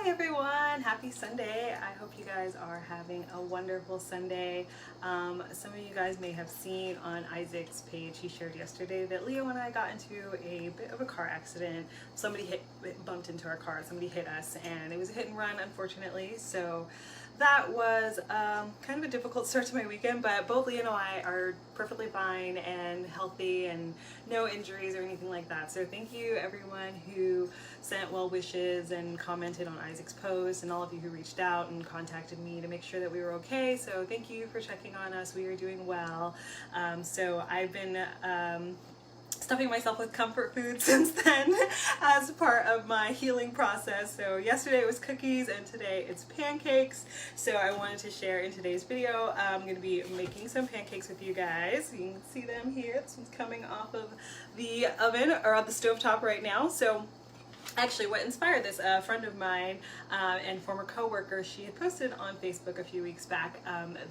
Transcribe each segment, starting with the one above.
Hi everyone, happy Sunday. I hope you guys are having a wonderful Sunday. Some of you guys may have seen on Isaac's page, he shared yesterday that Leo and I got into a bit of a car accident. Somebody bumped into our car, somebody hit us, and it was a hit and run, unfortunately. So that was kind of a difficult start to my weekend, but both Leo and I are perfectly fine and healthy and no injuries or anything like that. So thank you everyone who sent well wishes and commented on Isaac's post, and all of you who reached out and contacted me to make sure that we were okay. So thank you for checking on us. We are doing well. So I've been stuffing myself with comfort food since then as part of my healing process. So yesterday it was cookies and today it's pancakes. So I wanted to share in today's video. I'm going to be making some pancakes with you guys. You can see them here. This one's coming off of the oven or the stove top right now. So actually, what inspired this, a friend of mine and former co-worker, she had posted on Facebook a few weeks back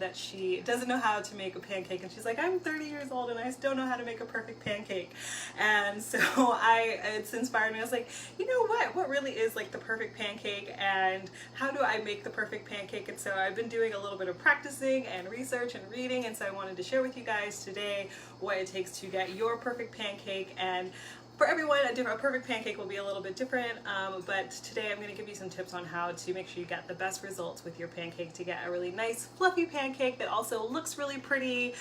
that she doesn't know how to make a pancake, and she's like, I'm 30 years old and I still know how to make a perfect pancake. And so it's inspired me. I was like, you know what really is like the perfect pancake, and how do I make the perfect pancake? And so I've been doing a little bit of practicing and research and reading, and so I wanted to share with you guys today what it takes to get your perfect pancake. And for everyone, a perfect pancake will be a little bit different, but today I'm going to give you some tips on how to make sure you get the best results with your pancake to get a really nice fluffy pancake that also looks really pretty,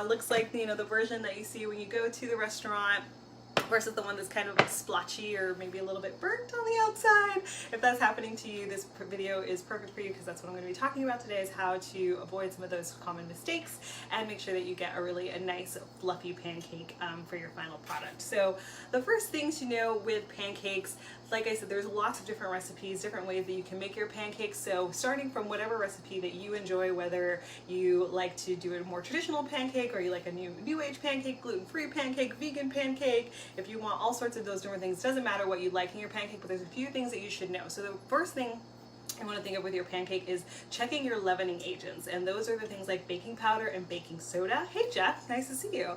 looks like, you know, the version that you see when you go to the restaurant, versus the one that's kind of splotchy or maybe a little bit burnt on the outside. If that's happening to you, this video is perfect for you, because that's what I'm going to be talking about today, is how to avoid some of those common mistakes and make sure that you get a nice fluffy pancake for your final product. So the first thing to know with pancakes, like I said, there's lots of different recipes, different ways that you can make your pancakes. So starting from whatever recipe that you enjoy, whether you like to do a more traditional pancake or you like a new age pancake, gluten-free pancake, vegan pancake, if you want all sorts of those different things, it doesn't matter what you like in your pancake, but there's a few things that you should know. So the first thing I want to think of with your pancake is checking your leavening agents, and those are the things like baking powder and baking soda. Hey Jeff, nice to see you.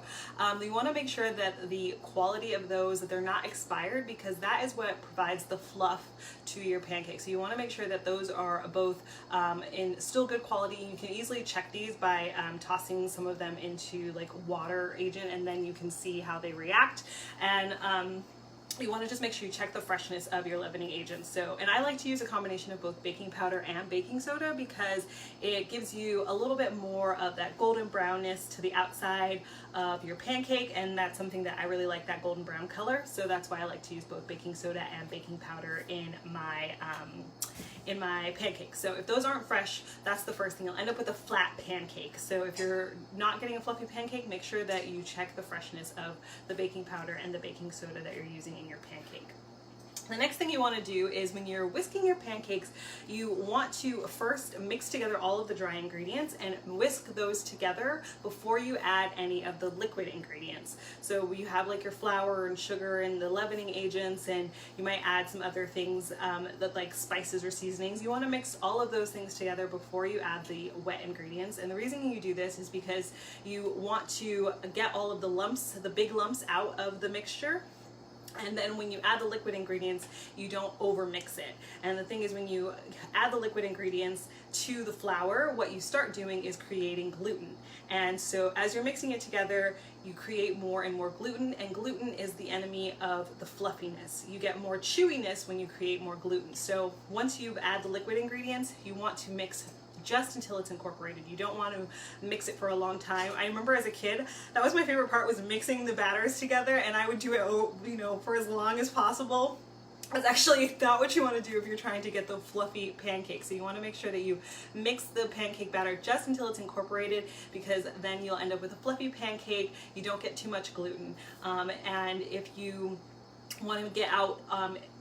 You want to make sure that the quality of those, that they're not expired, because that is what provides the fluff to your pancake. So you want to make sure that those are both in still good quality. You can easily check these by tossing some of them into like water agent, and then you can see how they react. And you want to just make sure you check the freshness of your leavening agents. So, and I like to use a combination of both baking powder and baking soda, because it gives you a little bit more of that golden brownness to the outside of your pancake, and that's something that I really like, that golden brown color. So that's why I like to use both baking soda and baking powder in my pancakes. So if those aren't fresh, that's the first thing. You'll end up with a flat pancake. So if you're not getting a fluffy pancake, make sure that you check the freshness of the baking powder and the baking soda that you're using in your pancake. The next thing you want to do is, when you're whisking your pancakes, you want to first mix together all of the dry ingredients and whisk those together before you add any of the liquid ingredients. So you have like your flour and sugar and the leavening agents, and you might add some other things that like spices or seasonings. You want to mix all of those things together before you add the wet ingredients. And the reason you do this is because you want to get all of the lumps, the big lumps, out of the mixture. And then when you add the liquid ingredients, you don't over mix it. And the thing is, when you add the liquid ingredients to the flour, what you start doing is creating gluten. And so as you're mixing it together, you create more and more gluten, and gluten is the enemy of the fluffiness. You get more chewiness when you create more gluten. So once you add the liquid ingredients, you want to mix just until it's incorporated. You don't want to mix it for a long time. I remember as a kid, that was my favorite part, was mixing the batters together, and I would do it, you know, for as long as possible. That's actually not what you want to do if you're trying to get the fluffy pancake. So you want to make sure that you mix the pancake batter just until it's incorporated, because then you'll end up with a fluffy pancake. You don't get too much gluten. And if you want to get out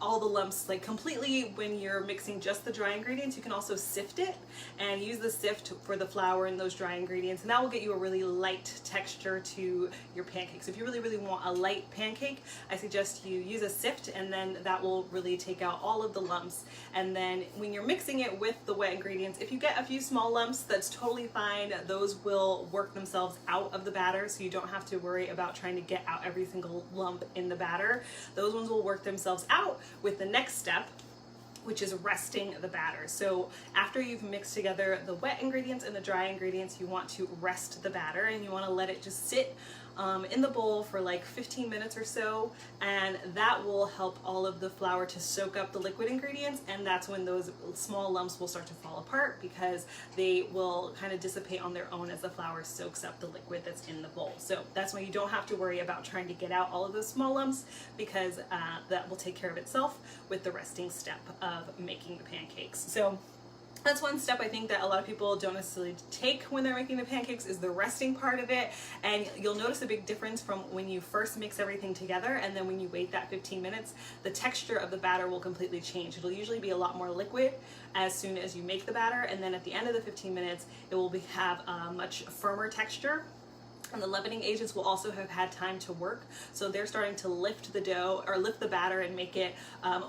all the lumps like completely when you're mixing just the dry ingredients, you can also sift it and use the sift for the flour and those dry ingredients, and that will get you a really light texture to your pancakes. If you really want a light pancake, I suggest you use a sift, and then that will really take out all of the lumps. And then when you're mixing it with the wet ingredients, if you get a few small lumps, that's totally fine. Those will work themselves out of the batter, so you don't have to worry about trying to get out every single lump in the batter. Those ones will work themselves out with the next step, which is resting the batter. So after you've mixed together the wet ingredients and the dry ingredients, you want to rest the batter and you want to let it just sit in the bowl for like 15 minutes or so, and that will help all of the flour to soak up the liquid ingredients, and that's when those small lumps will start to fall apart because they will kind of dissipate on their own as the flour soaks up the liquid that's in the bowl. So that's why you don't have to worry about trying to get out all of those small lumps, because that will take care of itself with the resting step of making the pancakes. So that's one step I think that a lot of people don't necessarily take when they're making the pancakes, is the resting part of it. And you'll notice a big difference from when you first mix everything together and then when you wait that 15 minutes, the texture of the batter will completely change. It'll usually be a lot more liquid as soon as you make the batter, and then at the end of the 15 minutes, it will have a much firmer texture. And the leavening agents will also have had time to work, so they're starting to lift the dough or lift the batter and make it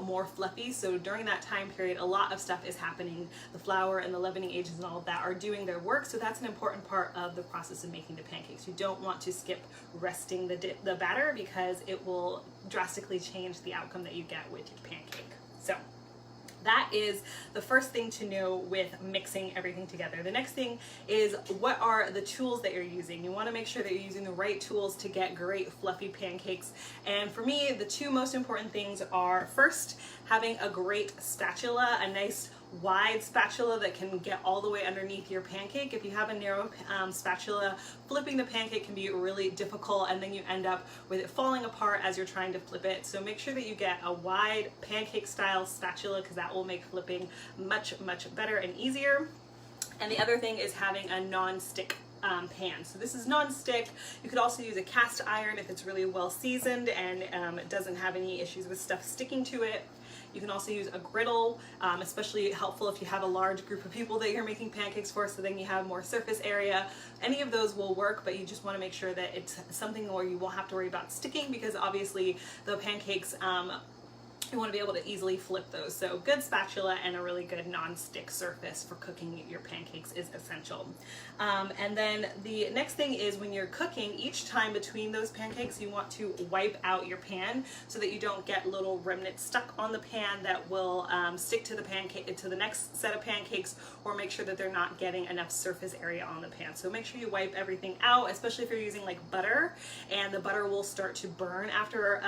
more fluffy. So during that time period, a lot of stuff is happening. The flour and the leavening agents and all of that are doing their work, so that's an important part of the process of making the pancakes. You don't want to skip resting the batter because it will drastically change the outcome that you get with your pancake. So that is the first thing to know with mixing everything together. The next thing is, what are the tools that you're using? You want to make sure that you're using the right tools to get great fluffy pancakes. And for me, the two most important things are, first, having a great spatula, a nice wide spatula that can get all the way underneath your pancake. If you have a narrow spatula, flipping the pancake can be really difficult, and then you end up with it falling apart as you're trying to flip it. So make sure that you get a wide pancake style spatula, because that will make flipping much better and easier. And the other thing is having a non-stick pan. So this is non-stick. You could also use a cast iron if it's really well seasoned and it doesn't have any issues with stuff sticking to it. You can also use a griddle, especially helpful if you have a large group of people that you're making pancakes for, so then you have more surface area. Any of those will work, but you just want to make sure that it's something where you won't have to worry about sticking, because obviously the pancakes, you want to be able to easily flip those. So good spatula and a really good non-stick surface for cooking your pancakes is essential. And then the next thing is, when you're cooking, each time between those pancakes, you want to wipe out your pan so that you don't get little remnants stuck on the pan that will stick to the pancake, to the next set of pancakes, or make sure that they're not getting enough surface area on the pan. So make sure you wipe everything out, especially if you're using like butter, and the butter will start to burn after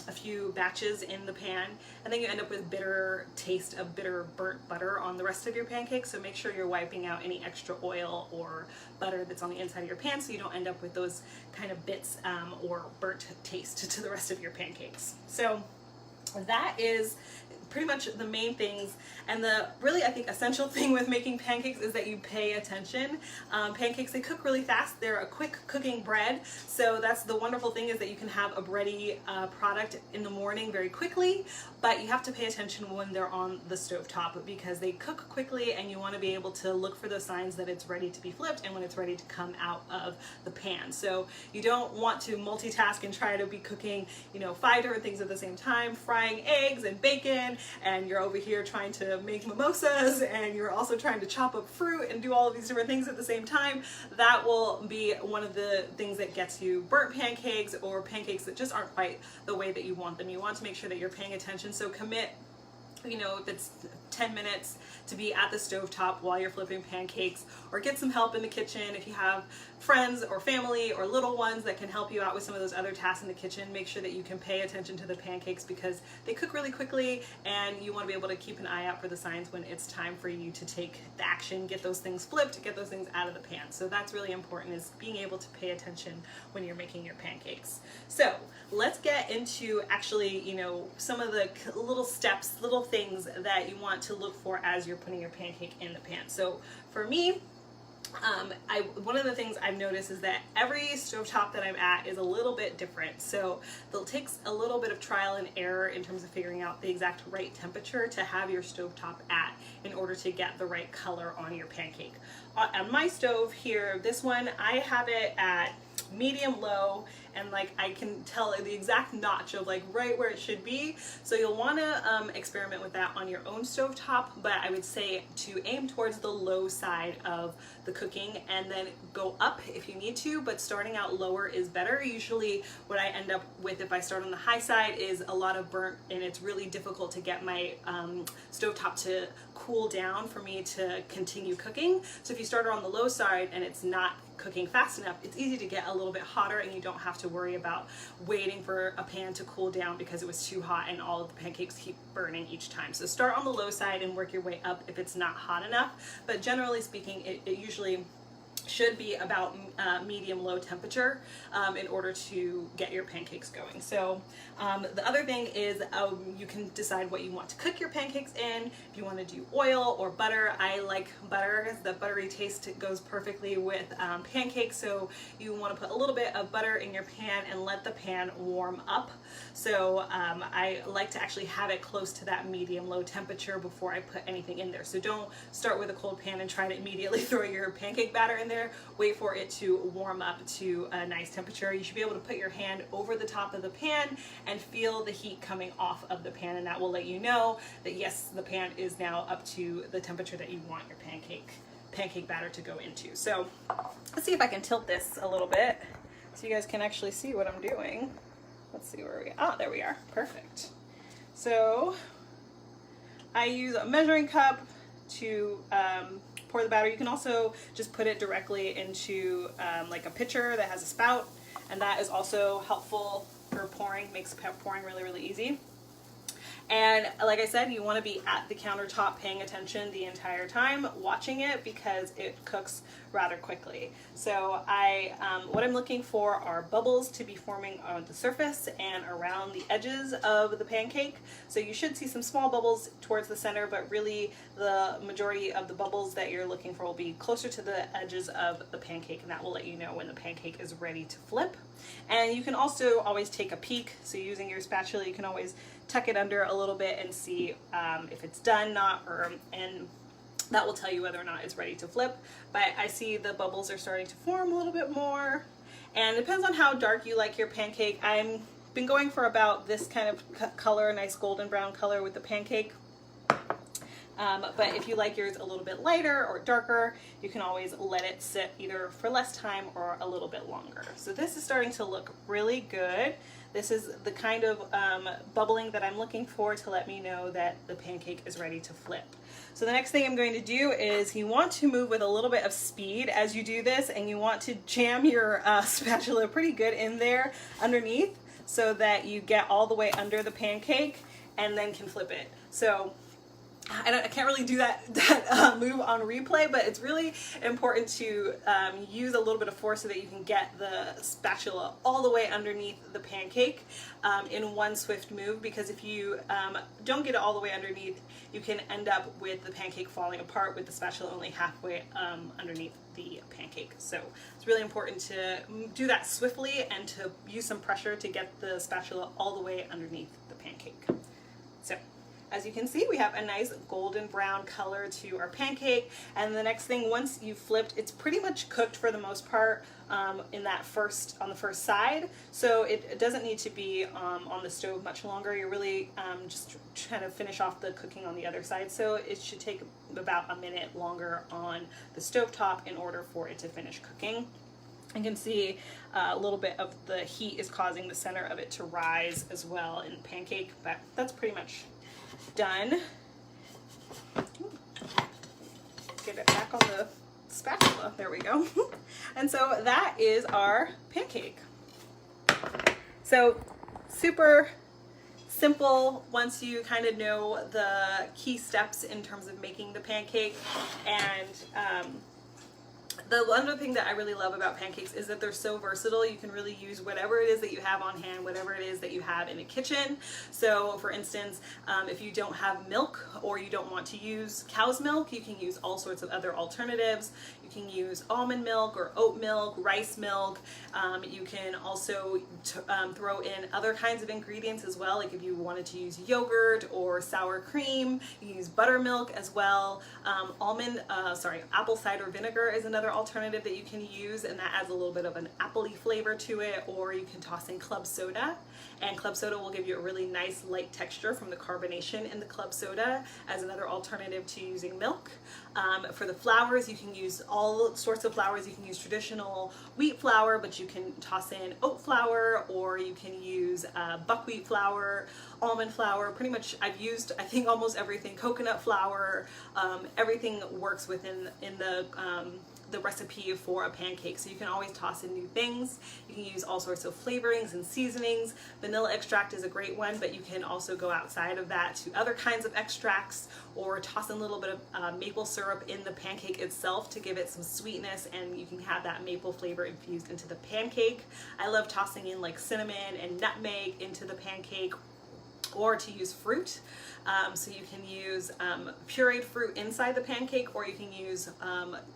a few batches in the pan, and then you end up with bitter taste of bitter burnt butter on the rest of your pancakes. So make sure you're wiping out any extra oil or butter that's on the inside of your pan, so you don't end up with those kind of bits or burnt taste to the rest of your pancakes. So that is pretty much the main things. And the really, I think, essential thing with making pancakes is that you pay attention. Pancakes, they cook really fast. They're a quick cooking bread. So that's the wonderful thing, is that you can have a bready product in the morning very quickly, but you have to pay attention when they're on the stovetop, because they cook quickly and you want to be able to look for those signs that it's ready to be flipped and when it's ready to come out of the pan. So you don't want to multitask and try to be cooking, 5 different things at the same time, frying eggs and bacon, and you're over here trying to make mimosas, and you're also trying to chop up fruit and do all of these different things at the same time. That will be one of the things that gets you burnt pancakes, or pancakes that just aren't quite the way that you want them. You want to make sure that you're paying attention, so commit, if it's 10 minutes to be at the stovetop while you're flipping pancakes, or get some help in the kitchen. If you have friends or family or little ones that can help you out with some of those other tasks in the kitchen, make sure that you can pay attention to the pancakes, because they cook really quickly, and you want to be able to keep an eye out for the signs when it's time for you to take the action, get those things flipped, get those things out of the pan. So that's really important, is being able to pay attention when you're making your pancakes. So let's get into actually, some of the little steps, little things that you want to look for as you're putting your pancake in the pan. So for me, one of the things I've noticed is that every stovetop that I'm at is a little bit different. So it takes a little bit of trial and error in terms of figuring out the exact right temperature to have your stovetop at in order to get the right color on your pancake. On my stove here, this one, I have it at medium low, and like I can tell the exact notch of like right where it should be. So you'll want to experiment with that on your own stovetop, but I would say to aim towards the low side of the cooking and then go up if you need to, but starting out lower is better. Usually what I end up with if I start on the high side is a lot of burnt, and it's really difficult to get my stovetop to cool down for me to continue cooking. So if you start on the low side and it's not cooking fast enough, it's easy to get a little bit hotter, and you don't have to worry about waiting for a pan to cool down because it was too hot and all of the pancakes keep burning each time. So start on the low side and work your way up if it's not hot enough, but generally speaking it usually should be about medium-low temperature in order to get your pancakes going. So the other thing is you can decide what you want to cook your pancakes in. If you want to do oil or butter, I like butter because the buttery taste goes perfectly with pancakes. So you want to put a little bit of butter in your pan and let the pan warm up. So I like to actually have it close to that medium-low temperature before I put anything in there. So don't start with a cold pan and try to immediately throw your pancake batter in there. Wait for it to warm up to a nice temperature. You should be able to put your hand over the top of the pan and feel the heat coming off of the pan, and that will let you know that yes, the pan is now up to the temperature that you want your pancake batter to go into. So let's see if I can tilt this a little bit so you guys can actually see what I'm doing. Let's see where we are. Oh, there we are. Perfect. So I use a measuring cup to pour the batter. You can also just put it directly into like a pitcher that has a spout, and that is also helpful for pouring, makes pouring really, really easy. And like I said, you want to be at the countertop paying attention the entire time, watching it, because it cooks rather quickly. So what I'm looking for are bubbles to be forming on the surface and around the edges of the pancake. So you should see some small bubbles towards the center, but really the majority of the bubbles that you're looking for will be closer to the edges of the pancake, and that will let you know when the pancake is ready to flip. And you can also always take a peek. So using your spatula, you can always tuck it under a little bit and see if it's done, and that will tell you whether or not it's ready to flip. But I see the bubbles are starting to form a little bit more, and it depends on how dark you like your pancake. I've been going for about this kind of color, a nice golden brown color with the pancake. But if you like yours a little bit lighter or darker, you can always let it sit either for less time or a little bit longer. So this is starting to look really good. This is the kind of bubbling that I'm looking for to let me know that the pancake is ready to flip. So the next thing I'm going to do is you want to move with a little bit of speed as you do this, and you want to jam your spatula pretty good in there underneath so that you get all the way under the pancake and then can flip it. So I can't really do that move on replay, but it's really important to use a little bit of force so that you can get the spatula all the way underneath the pancake in one swift move, because if you don't get it all the way underneath, you can end up with the pancake falling apart with the spatula only halfway underneath the pancake. So it's really important to do that swiftly and to use some pressure to get the spatula all the way underneath the pancake. So as you can see, we have a nice golden brown color to our pancake, and the next thing, once you've flipped, it's pretty much cooked for the most part on the first side, so it doesn't need to be on the stove much longer. You're really just trying to finish off the cooking on the other side, so it should take about a minute longer on the stovetop in order for it to finish cooking. You can see a little bit of the heat is causing the center of it to rise as well in the pancake, but that's pretty much done. Get it back on the spatula. There we go. And so that is our pancake. So super simple once you kind of know the key steps in terms of making the pancake. And the other thing that I really love about pancakes is that they're so versatile. You can really use whatever it is that you have on hand, whatever it is that you have in a kitchen. So for instance, if you don't have milk or you don't want to use cow's milk, you can use all sorts of other alternatives. You can use almond milk or oat milk, rice milk. You can also throw in other kinds of ingredients as well. Like if you wanted to use yogurt or sour cream, you can use buttermilk as well. Apple cider vinegar is another alternative that you can use, and that adds a little bit of an appley flavor to it, or you can toss in club soda, and club soda will give you a really nice light texture from the carbonation in the club soda as another alternative to using milk. For the flours, you can use all sorts of flours. You can use traditional wheat flour, but you can toss in oat flour, or you can use buckwheat flour, almond flour. Pretty much I've used, I think, almost everything. Coconut flour, everything works within the recipe for a pancake, so you can always toss in new things. You can use all sorts of flavorings and seasonings. Vanilla extract is a great one, but you can also go outside of that to other kinds of extracts, or toss in a little bit of maple syrup in the pancake itself to give it some sweetness, and you can have that maple flavor infused into the pancake. I love tossing in like cinnamon and nutmeg into the pancake, or to use fruit. So you can use pureed fruit inside the pancake, or you can use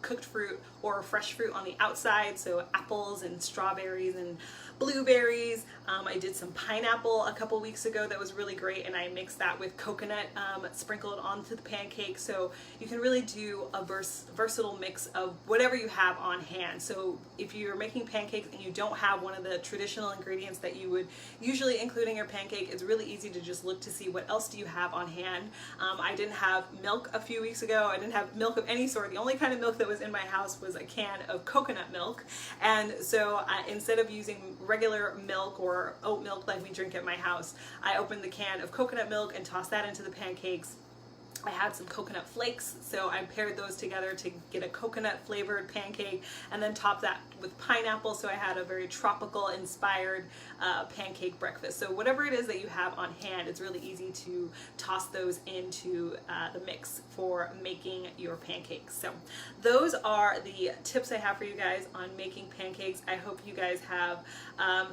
cooked fruit or fresh fruit on the outside, so apples and strawberries and blueberries. I did some pineapple a couple weeks ago that was really great, and I mixed that with coconut sprinkled onto the pancake. So you can really do a versatile mix of whatever you have on hand. So if you're making pancakes and you don't have one of the traditional ingredients that you would usually include in your pancake, it's really easy to just look to see what else do you have on hand. I didn't have milk a few weeks ago. I didn't have milk of any sort. The only kind of milk that was in my house was a can of coconut milk, and so instead of using regular milk or oat milk like we drink at my house, I opened the can of coconut milk and tossed that into the pancakes. I had some coconut flakes, so I paired those together to get a coconut flavored pancake, and then topped that with pineapple, so I had a very tropical inspired pancake breakfast. So whatever it is that you have on hand, it's really easy to toss those into the mix for making your pancakes. So those are the tips I have for you guys on making pancakes. I hope you guys have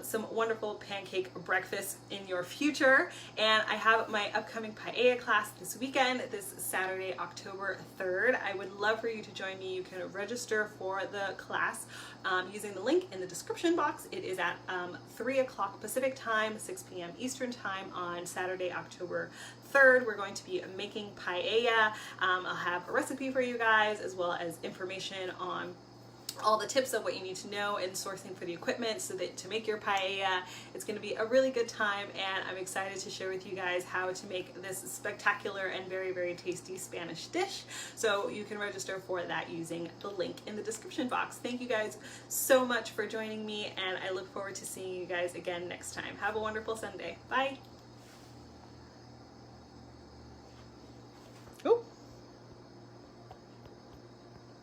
some wonderful pancake breakfasts in your future, and I have my upcoming paella class this weekend, this Saturday, October 3rd. I would love for you to join me. You can register for the class using the link in the description box. It is at 3 o'clock Pacific time, 6 p.m. Eastern time on Saturday, October 3rd. We're going to be making paella. I'll have a recipe for you guys, as well as information on all the tips of what you need to know in sourcing for the equipment so that to make your paella. It's going to be a really good time, and I'm excited to share with you guys how to make this spectacular and very, very tasty Spanish dish. So you can register for that using the link in the description box. Thank you guys so much for joining me, and I look forward to seeing you guys again next time. Have a wonderful Sunday. Bye.